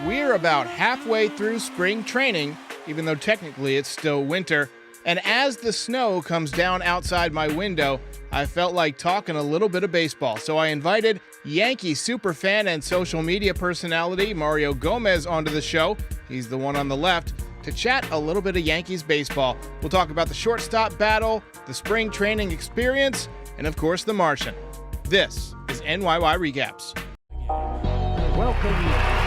We're about halfway through spring training, even though technically it's still winter. And as the snow comes down outside my window, I felt like talking a little bit of baseball. So I invited Yankee superfan and social media personality Mario Gomez onto the show. He's the one on the left, to chat a little bit of Yankees baseball. We'll talk about the shortstop battle, the spring training experience, and of course the Martian. This is NYY Recaps. Welcome.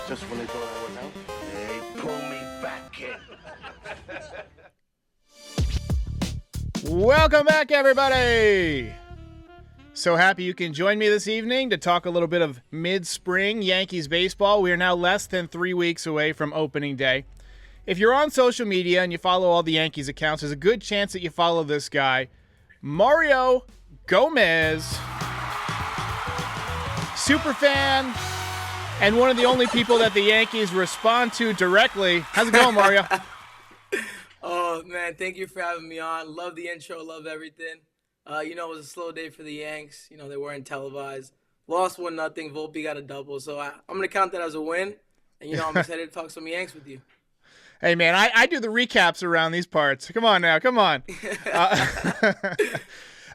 Just when they thought I was out, they pull me back in. Welcome back, everybody! So happy you can join me this evening to talk a little bit of mid-spring Yankees baseball. We are now less than 3 weeks away from opening day. If you're on social media and you follow all the Yankees accounts, there's a good chance that you follow this guy, Mario Gomez, superfan, and one of the only people that the Yankees respond to directly. How's it going, Mario? Oh, man, thank you for having me on. Love the intro, love everything. It was a slow day for the Yanks. They weren't televised. Lost 1-0. Volpe got a double. So I'm going to count that as a win. And, I'm excited to talk some Yanks with you. Hey, man, I do the recaps around these parts. Come on now, come on.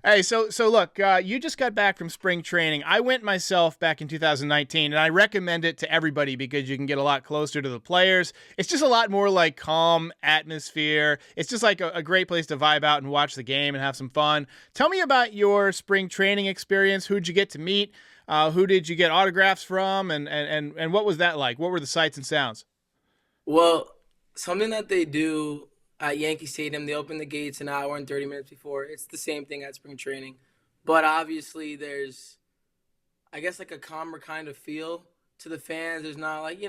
Hey, so look, you just got back from spring training. I went myself back in 2019, and I recommend it to everybody because you can get a lot closer to the players. It's just a lot more like calm atmosphere. It's just like a great place to vibe out and watch the game and have some fun. Tell me about your spring training experience. Who'd you get to meet? Who did you get autographs from? And what was that like? What were the sights and sounds? Well, something that they do at Yankee Stadium, they open the gates an hour and 30 minutes before. It's the same thing at spring training. But obviously there's, I guess, like a calmer kind of feel to the fans. There's not like,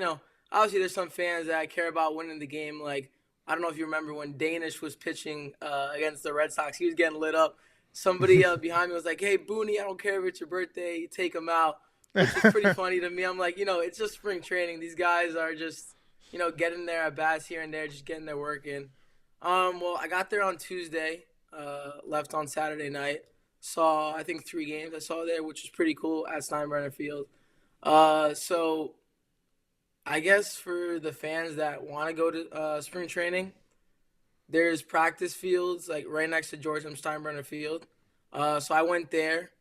obviously there's some fans that care about winning the game. Like, I don't know if you remember when Danish was pitching against the Red Sox. He was getting lit up. Somebody behind me was like, hey, Booney, I don't care if it's your birthday. You take him out, which is pretty funny to me. I'm like, it's just spring training. These guys are just, getting their at-bats here and there, just getting their work in. Well, I got there on Tuesday, left on Saturday night. Saw, I think, 3 games I saw there, which was pretty cool at Steinbrenner Field. So I guess for the fans that want to go to spring training, there's practice fields like right next to George M. Steinbrenner Field. So I went there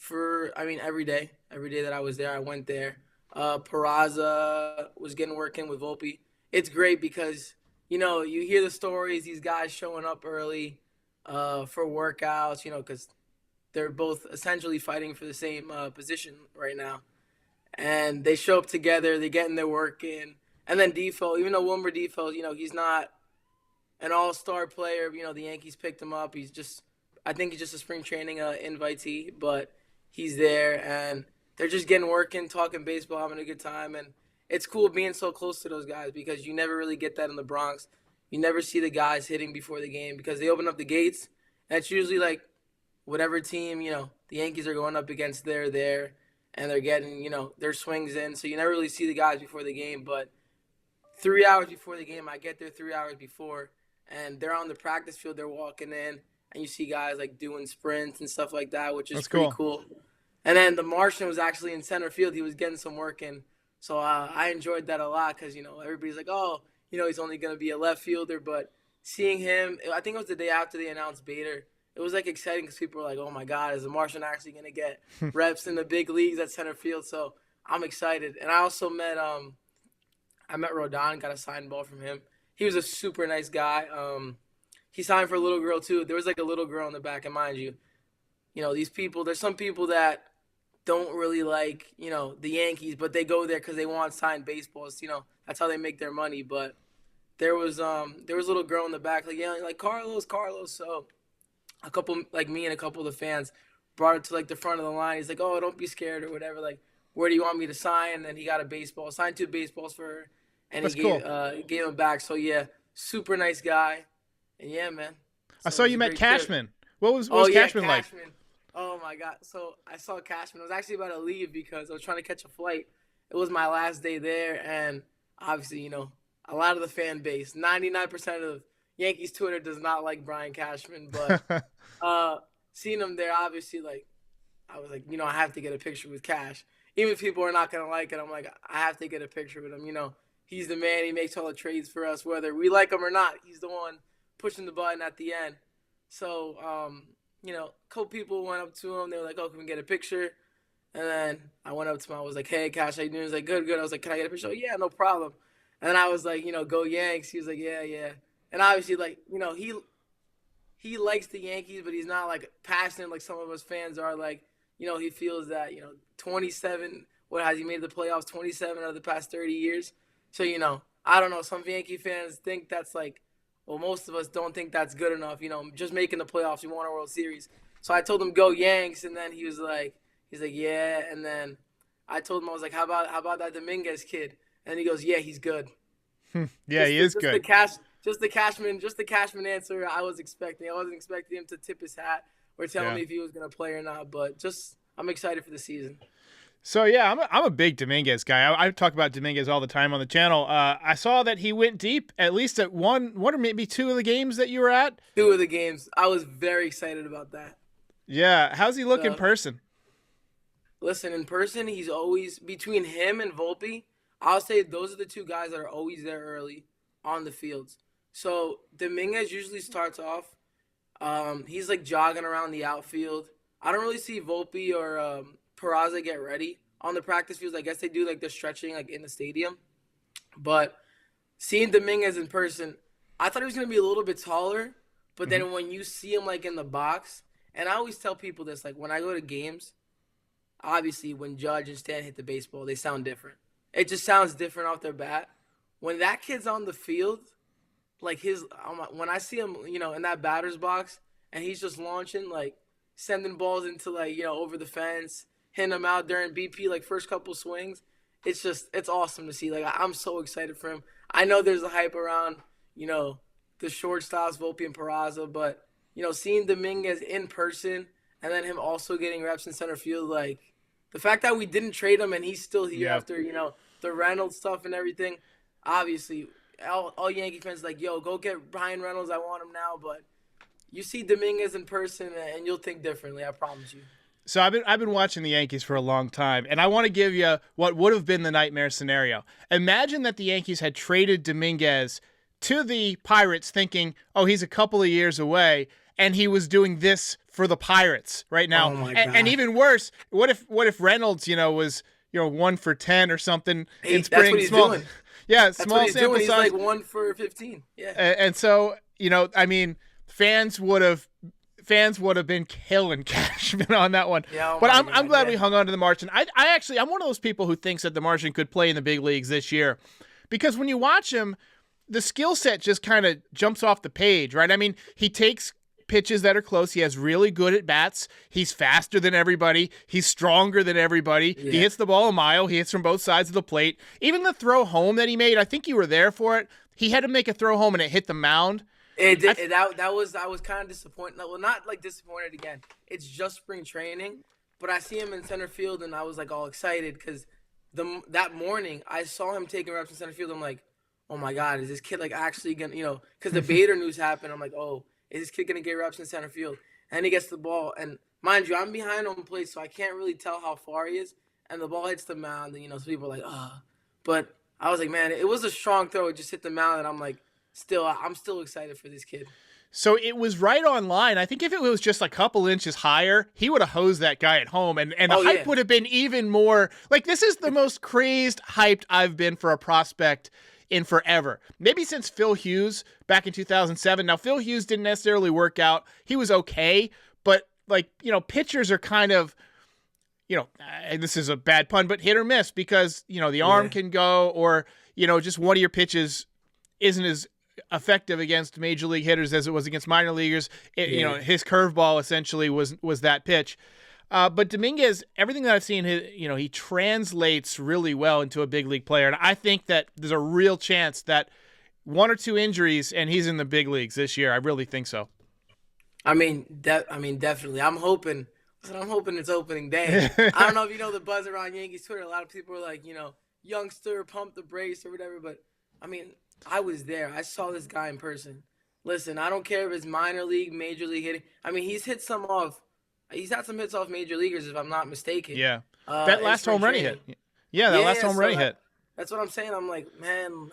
every day. Every day that I was there, I went there. Peraza was getting work in with Volpe. It's great because you hear the stories, these guys showing up early for workouts, because they're both essentially fighting for the same position right now. And they show up together, they're getting their work in. And then Defoe, even though Wilmer Defoe, he's not an all-star player, the Yankees picked him up. I think he's just a spring training invitee, but he's there. And they're just getting work in, talking baseball, having a good time. And it's cool being so close to those guys because you never really get that in the Bronx. You never see the guys hitting before the game because they open up the gates. That's usually like whatever team, the Yankees are going up against, they're there and they're getting, their swings in. So you never really see the guys before the game. But 3 hours before the game, I get there 3 hours before and they're on the practice field. They're walking in and you see guys like doing sprints and stuff like that, which is That's pretty cool. And then the Martian was actually in center field. He was getting some work in. So I enjoyed that a lot because, everybody's like, oh, he's only going to be a left fielder. But seeing him, I think it was the day after they announced Bader, it was, exciting because people were like, oh, my God, is the Martian actually going to get reps in the big leagues at center field? So I'm excited. And I also met Rodon, got a signed ball from him. He was a super nice guy. He signed for a little girl, too. There was, a little girl in the back. And mind you, these people, there's some people that don't really like, the Yankees, but they go there because they want signed baseballs. That's how they make their money. But there was a little girl in the back, Carlos. So a couple, me and a couple of the fans brought her to, the front of the line. He's like, oh, don't be scared or whatever. Where do you want me to sign? And then he got a baseball, signed 2 baseballs for her, and That's he cool. gave him back. So, yeah, super nice guy. And, yeah, man. I So saw it was you a met great trip. Cashman. What was Cashman like? Cashman. Oh my God. So I saw Cashman. I was actually about to leave because I was trying to catch a flight. It was my last day there, and obviously, a lot of the fan base, 99% of Yankees Twitter does not like Brian Cashman, but seeing him there, obviously, like I was like, I have to get a picture with Cash. Even if people are not gonna like it, I'm like, I have to get a picture with him. He's the man. He makes all the trades for us, whether we like him or not. He's the one pushing the button at the end. So, a couple people went up to him. They were like, "Oh, can we get a picture?" And then I went up to him. I was like, "Hey, Cash, how you doing?" He was like, "Good, good." I was like, "Can I get a picture?" Oh, yeah, no problem. And then I was like, "Go Yanks." He was like, "Yeah, yeah." And obviously, like, he likes the Yankees, but he's not like passionate like some of us fans are. Like, he feels that 27. What has he made the playoffs? 27 out of the past 30 years. So I don't know. Some Yankee fans think that's like, well, most of us don't think that's good enough. Just making the playoffs, we won a World Series. So I told him go Yanks, and then he's like, yeah. And then I told him, I was like, how about that Dominguez kid? And he goes, yeah, he's good. Yeah, he is good. Just the Cashman answer I was expecting. I wasn't expecting him to tip his hat or tell me if he was gonna play or not. But I'm excited for the season. So yeah, I'm a big Dominguez guy. I talk about Dominguez all the time on the channel. I saw that he went deep at least at one or maybe two of the games that you were at. Two of the games. I was very excited about that. Yeah, how's he look in person? Listen, in person, he's always between him and Volpe. I'll say those are the two guys that are always there early on the fields. So Dominguez usually starts off. He's like jogging around the outfield. I don't really see Volpe or Peraza get ready on the practice fields. I guess they do like the stretching like in the stadium. But seeing Dominguez in person, I thought he was gonna be a little bit taller. But then when you see him like in the box, and I always tell people this, like when I go to games, obviously when Judge and Stan hit the baseball, they sound different. It just sounds different off their bat. When that kid's on the field, like when I see him, in that batter's box, and he's just launching, like sending balls into like, over the fence, hitting them out during BP, like first couple swings. It's awesome to see. Like I'm so excited for him. I know there's a hype around, the shortstops, Volpe and Peraza, but seeing Dominguez in person and then him also getting reps in center field, like the fact that we didn't trade him and he's still here after, the Reynolds stuff and everything. Obviously, all Yankee fans like, yo, go get Brian Reynolds. I want him now. But you see Dominguez in person and you'll think differently. I promise you. So I've been watching the Yankees for a long time, and I want to give you what would have been the nightmare scenario. Imagine that the Yankees had traded Dominguez to the Pirates thinking, oh, he's a couple of years away, and he was doing this for the Pirates right now. Oh my God. And even worse, what if Reynolds, was 1 for 10 or something in spring? That's what he's doing. Yeah, that's small what he's sample doing. size. He's like 1 for 15. Yeah. And so, fans would have been killing Cashman on that one. Yeah, oh but my I'm God, glad we hung on to the Martian. I'm one of those people who thinks that the Martian could play in the big leagues this year, because when you watch him, the skill set just kind of jumps off the page, right? I mean, he takes pitches that are close. He has really good at bats. He's faster than everybody. He's stronger than everybody. Yeah. He hits the ball a mile. He hits from both sides of the plate. Even the throw home that he made, I think you were there for it. He had to make a throw home and it hit the mound. I was kind of disappointed. Well, not like disappointed again. It's just spring training, but I see him in center field and I was like all excited because that morning I saw him taking reps in center field. I'm like, oh my God, is this kid like actually gonna, because the Bader news happened. I'm like, oh, is this kid gonna get reps in center field? And he gets the ball, and mind you, I'm behind home plate, so I can't really tell how far he is. And the ball hits the mound, and so people are like, but I was like, man, it was a strong throw. It just hit the mound, and I'm like, I'm still excited for this kid. So it was right on line. I think if it was just a couple inches higher, he would have hosed that guy at home, and the hype would have been even more. Like, this is the most crazed hyped I've been for a prospect in forever. Maybe since Phil Hughes back in 2007. Now, Phil Hughes didn't necessarily work out. He was okay, but pitchers are kind of, and this is a bad pun, but hit or miss because, the arm can go, or, just one of your pitches isn't as effective against major league hitters as it was against minor leaguers. His curveball essentially was that pitch. But Dominguez, everything that I've seen, he translates really well into a big league player. And I think that there's a real chance that 1 or 2 injuries and he's in the big leagues this year. I really think so. Definitely. I'm hoping. Listen, I'm hoping it's opening day. I don't know if you know the buzz around Yankees Twitter. A lot of people are like, youngster, pump the brakes or whatever. But I mean, I was there. I saw this guy in person. Listen, I don't care if it's minor league, major league hitting. I mean, he's hit some off. He's had some hits off major leaguers, if I'm not mistaken. Yeah. That In last spring home run he training. hit. Yeah, that last home run he hit. That's what I'm saying. I'm like, man,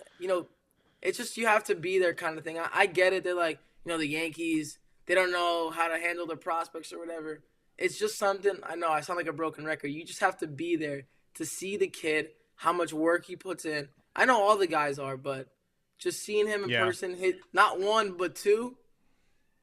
it's just you have to be there kind of thing. I get it. They're like, the Yankees, they don't know how to handle their prospects or whatever. It's just something. I know I sound like a broken record. You just have to be there to see the kid, how much work he puts in. I know all the guys are, but just seeing him in person hit not one but two,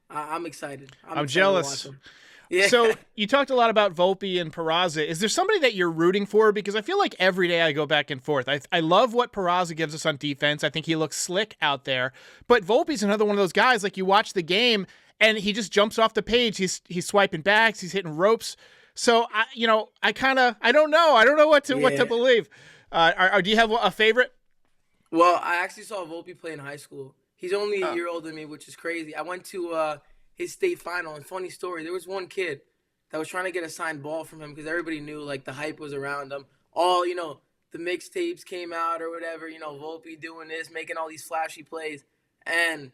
I'm excited. I'm excited jealous. to watch him. Yeah. So you talked a lot about Volpe and Peraza. Is there somebody that you're rooting for? Because I feel like every day I go back and forth. I love what Peraza gives us on defense. I think he looks slick out there. But Volpe's another one of those guys, like you watch the game and he just jumps off the page. He's swiping backs. He's hitting ropes. So, I don't know. I don't know what to believe. Do you have a favorite? Well, I actually saw Volpe play in high school. He's only a year older than me, which is crazy. I went to his state final, and funny story, there was one kid that was trying to get a signed ball from him because everybody knew, like, the hype was around him. All, the mixtapes came out or whatever, Volpe doing this, making all these flashy plays. And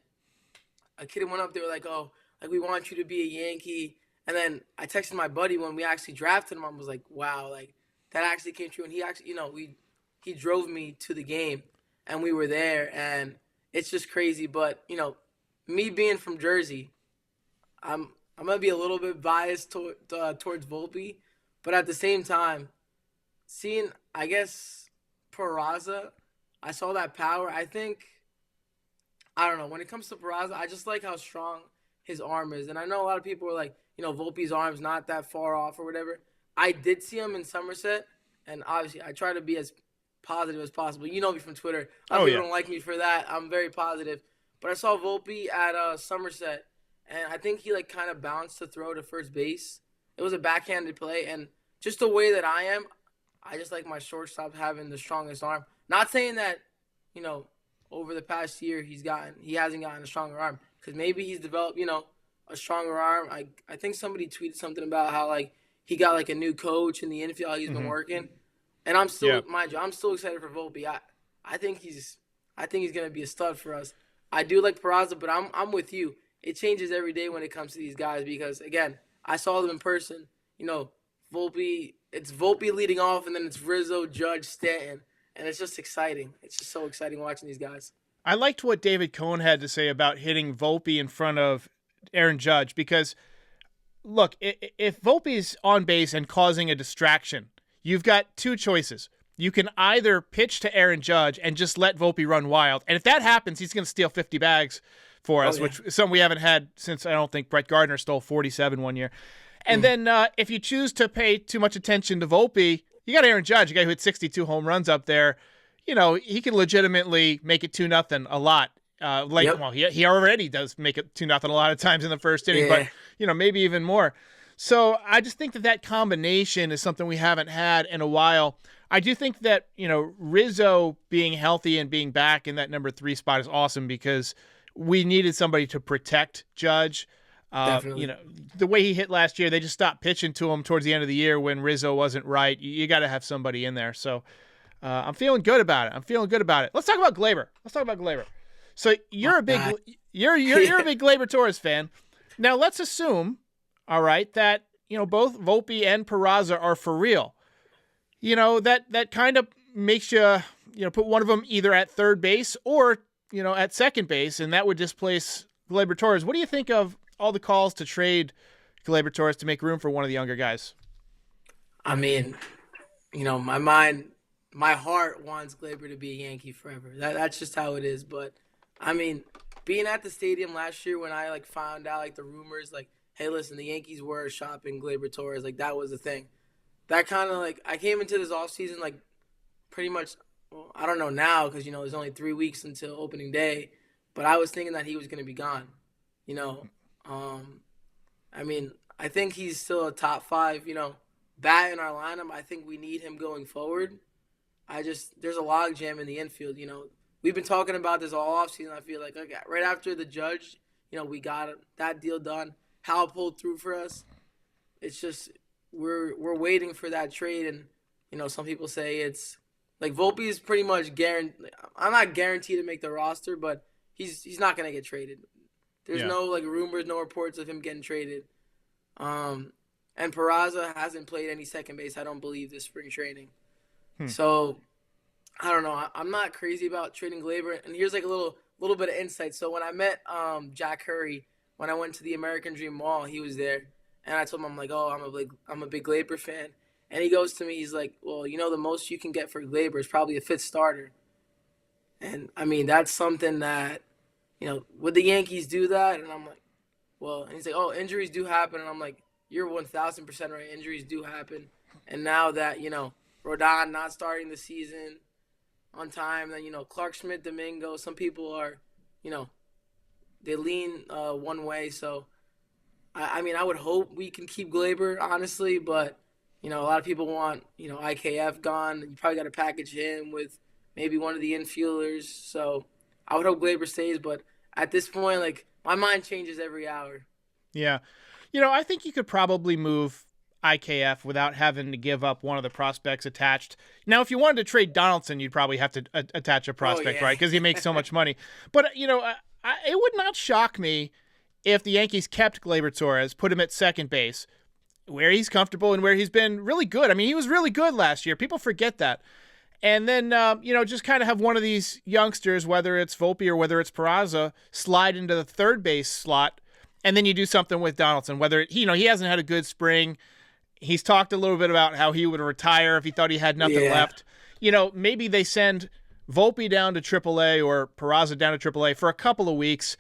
a kid went up there like, oh, like, we want you to be a Yankee. And then I texted my buddy when we actually drafted him. I was like, wow, like, that actually came true. And he actually, he drove me to the game, and we were there. And it's just crazy. But, me being from Jersey, I'm gonna be a little bit biased towards Volpe, but at the same time, seeing I guess Peraza, I saw that power. I don't know, when it comes to Peraza, I just like how strong his arm is, and I know a lot of people are like, Volpe's arm's not that far off or whatever. I did see him in Somerset, and obviously I try to be as positive as possible. You know me from Twitter. People don't like me for that. I'm very positive, but I saw Volpe at Somerset. And I think he, like, kind of bounced to throw to first base. It was a backhanded play. And just the way that I am, I just like my shortstop having the strongest arm. Not saying that, over the past year he hasn't gotten a stronger arm. Because maybe he's developed, a stronger arm. I think somebody tweeted something about how, like, he got, like, a new coach in the infield, how he's been working. And I'm still, mind you, I'm still excited for Volpe. I think he's going to be a stud for us. I do like Peraza, but I'm with you. It changes every day when it comes to these guys because, again, I saw them in person. Volpe, it's Volpe leading off, and then it's Rizzo, Judge, Stanton, and it's just exciting. It's just so exciting watching these guys. I liked what David Cohn had to say about hitting Volpe in front of Aaron Judge because, look, if Volpe's on base and causing a distraction, you've got two choices. You can either pitch to Aaron Judge and just let Volpe run wild, and if that happens, he's going to steal 50 bags for us, which some we haven't had since I don't think Brett Gardner stole 47 one year. And then if you choose to pay too much attention to Volpe, you got Aaron Judge, a guy who hit 62 home runs up there. He can legitimately make it 2-0 a lot. Well, he already does make it 2-0 a lot of times in the first inning, but maybe even more. So I just think that combination is something we haven't had in a while. I do think that Rizzo being healthy and being back in that number 3 spot is awesome because we needed somebody to protect Judge. Definitely. The way he hit last year, they just stopped pitching to him towards the end of the year when Rizzo wasn't right. You got to have somebody in there. So I'm feeling good about it. Let's talk about Glaber. So you're a big you're a big Glaber Torres fan. Now let's assume, all right, that both Volpe and Peraza are for real. That kind of makes you put one of them either at third base or at second base, and that would displace Glaber Torres. What do you think of all the calls to trade Glaber Torres to make room for one of the younger guys? I mean, my heart wants Glaber to be a Yankee forever. That's just how it is. But I mean, being at the stadium last year when I found out the rumors, hey, listen, the Yankees were shopping Glaber Torres, that was the thing. That kind of I came into this offseason pretty much. Well, I don't know now because, there's only 3 weeks until opening day. But I was thinking that he was going to be gone, I mean, I think he's still a top 5, bat in our lineup. I think we need him going forward. There's a logjam in the infield, We've been talking about this all offseason. I feel like right after the Judge, we got that deal done. Hal pulled through for us. It's just we're waiting for that trade, and some people say it's like Volpe is pretty much guaranteed. I'm not guaranteed to make the roster, but he's not gonna get traded. There's no like rumors, no reports of him getting traded. And Peraza hasn't played any second base, I don't believe, this spring training. So I don't know. I'm not crazy about trading Glaber. And here's like a little bit of insight. So when I met Jack Hurry when I went to the American Dream Mall, he was there, and I told him, I'm like, oh, I'm a big Glaber fan. And he goes to me, he's like, well, the most you can get for Glaber is probably a fifth starter. And I mean, that's something that, would the Yankees do that? And I'm like, well, and he's like, oh, injuries do happen. And I'm like, you're 1,000% right. Injuries do happen. And now that, Rodon not starting the season on time, then, Clark Schmidt, Domingo, some people are, they lean one way. So, I mean, I would hope we can keep Glaber, honestly, but, a lot of people want, IKF gone. You probably got to package him with maybe one of the infielders. So I would hope Glaber stays, but at this point, like, my mind changes every hour. Yeah. I think you could probably move IKF without having to give up one of the prospects attached. Now, if you wanted to trade Donaldson, you'd probably have to attach a prospect, right? Because he makes so much money. But, it would not shock me if the Yankees kept Gleyber Torres, put him at second base, where he's comfortable and where he's been really good. I mean, he was really good last year. People forget that. And then, just kind of have one of these youngsters, whether it's Volpe or whether it's Peraza, slide into the third base slot, and then you do something with Donaldson. Whether he hasn't had a good spring. He's talked a little bit about how he would retire if he thought he had nothing left. Maybe they send Volpe down to AAA or Peraza down to AAA for a couple of weeks,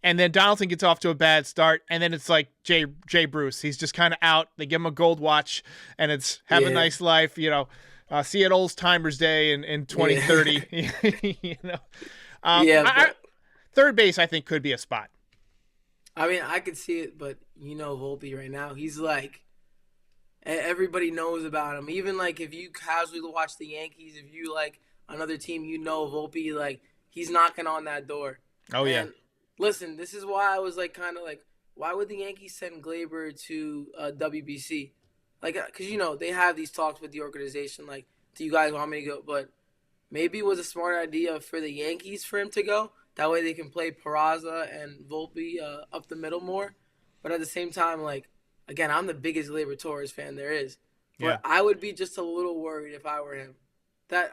and then Donaldson gets off to a bad start, and then it's like Jay Bruce. He's just kind of out. They give him a gold watch, and it's have a nice life, see you at Old Timers Day in 2030. Third base, I think, could be a spot. I mean, I could see it, but Volpe right now, he's like, everybody knows about him. Even like if you casually watch the Yankees, if you like another team, Volpe, like, he's knocking on that door. Oh, yeah. And listen, this is why I was like kind of like, why would the Yankees send Glaber to WBC? Like, because, they have these talks with the organization, like, do you guys want me to go? But maybe it was a smart idea for the Yankees for him to go. That way they can play Peraza and Volpe up the middle more. But at the same time, like, again, I'm the biggest Gleyber Torres fan there is. But I would be just a little worried if I were him. Because,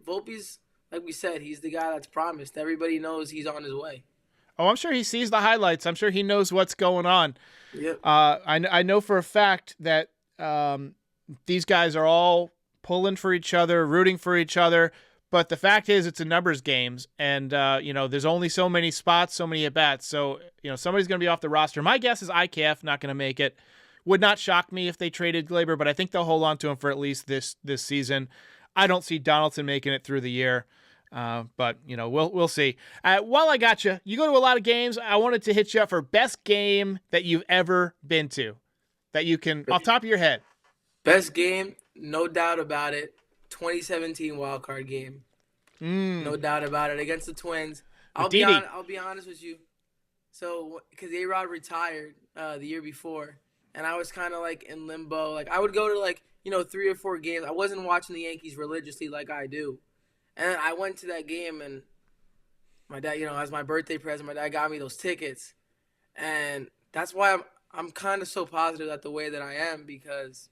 Volpe's, like we said, he's the guy that's promised. Everybody knows he's on his way. Oh, I'm sure he sees the highlights. I'm sure he knows what's going on. Yep. I know for a fact that these guys are all pulling for each other, rooting for each other. But the fact is, it's a numbers games, and there's only so many spots, so many at bats. So somebody's going to be off the roster. My guess is IKF not going to make it. Would not shock me if they traded Glaber, but I think they'll hold on to him for at least this season. I don't see Donaldson making it through the year. But we'll see. While I got you, you go to a lot of games. I wanted to hit you up for best game that you've ever been to, that you can off the top of your head. Best game, no doubt about it. 2017 wild card game, no doubt about it, against the Twins. I'll be honest with you. So because A-Rod retired the year before, and I was kind of like in limbo. Like I would go to like 3 or 4 games. I wasn't watching the Yankees religiously like I do. And I went to that game, and my dad, as my birthday present, my dad got me those tickets. And that's why I'm kind of so positive that the way that I am, because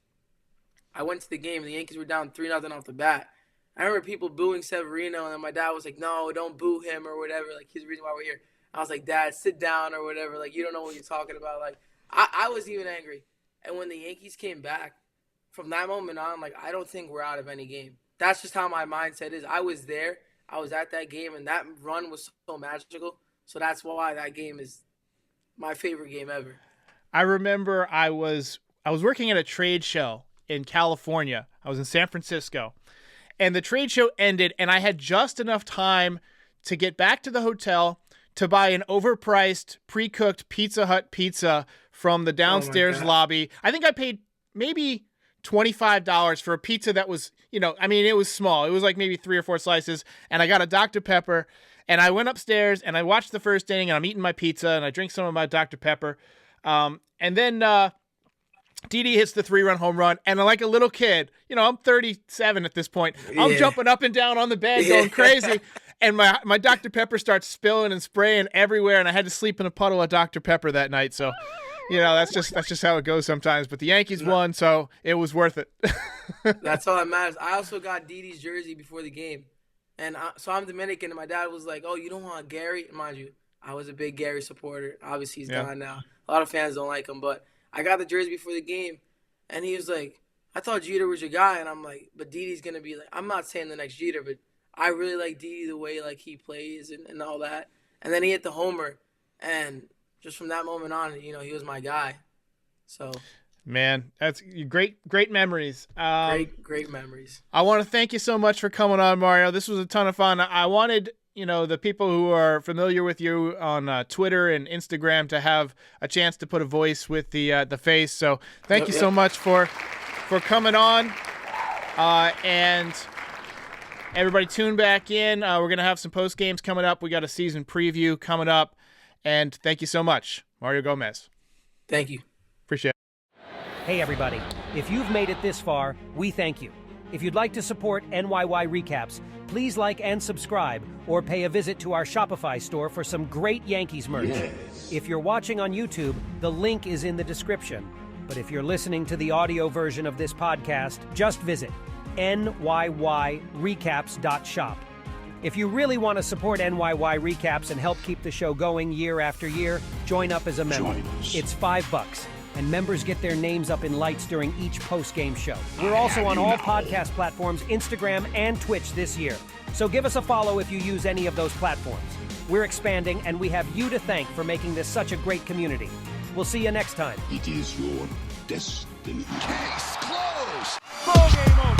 I went to the game, and the Yankees were down 3-0 off the bat. I remember people booing Severino, and then my dad was like, no, don't boo him or whatever. Like, he's the reason why we're here. I was like, Dad, sit down or whatever. Like, you don't know what you're talking about. Like, I was even angry. And when the Yankees came back, from that moment on, like, I don't think we're out of any game. That's just how my mindset is. I was there. I was at that game, and that run was so magical. So that's why that game is my favorite game ever. I remember I was working at a trade show in California. I was in San Francisco, and the trade show ended, and I had just enough time to get back to the hotel to buy an overpriced, pre-cooked Pizza Hut pizza from the downstairs lobby. I think I paid maybe $25 for a pizza that was, it was small. It was like maybe 3 or 4 slices, and I got a Dr. Pepper, and I went upstairs, and I watched the first inning, and I'm eating my pizza, and I drink some of my Dr. Pepper. And then Didi hits the 3-run home run, and like a little kid, I'm 37 at this point. I'm jumping up and down on the bed, going crazy. And my Dr. Pepper starts spilling and spraying everywhere, and I had to sleep in a puddle of Dr. Pepper that night. So, that's just how it goes sometimes. But the Yankees won, so it was worth it. That's all that matters. I also got Didi's jersey before the game. And so I'm Dominican, and my dad was like, oh, you don't want Gary? Mind you, I was a big Gary supporter. Obviously, he's gone now. A lot of fans don't like him, but I got the jersey before the game, and he was like, I thought Jeter was your guy. And I'm like, but Didi's going to be like, I'm not saying the next Jeter, but I really like Didi the way like he plays and all that. And then he hit the homer, and just from that moment on, he was my guy. So, man, that's great memories. Great memories. I want to thank you so much for coming on, Mario. This was a ton of fun. I wanted, the people who are familiar with you on Twitter and Instagram to have a chance to put a voice with the face. So thank you so much for coming on. And everybody tune back in. We're going to have some post games coming up. We got a season preview coming up. And thank you so much, Mario Gomez. Thank you. Appreciate it. Hey, everybody. If you've made it this far, we thank you. If you'd like to support NYY Recaps, please like and subscribe or pay a visit to our Shopify store for some great Yankees merch. Yes. If you're watching on YouTube, the link is in the description. But if you're listening to the audio version of this podcast, just visit NYYRecaps.shop. If you really want to support NYY Recaps and help keep the show going year after year, join up as a member. It's $5, and members get their names up in lights during each post-game show. We're also on all podcast platforms, Instagram, and Twitch this year. So give us a follow if you use any of those platforms. We're expanding, and we have you to thank for making this such a great community. We'll see you next time. It is your destiny. Case closed. Ball game over.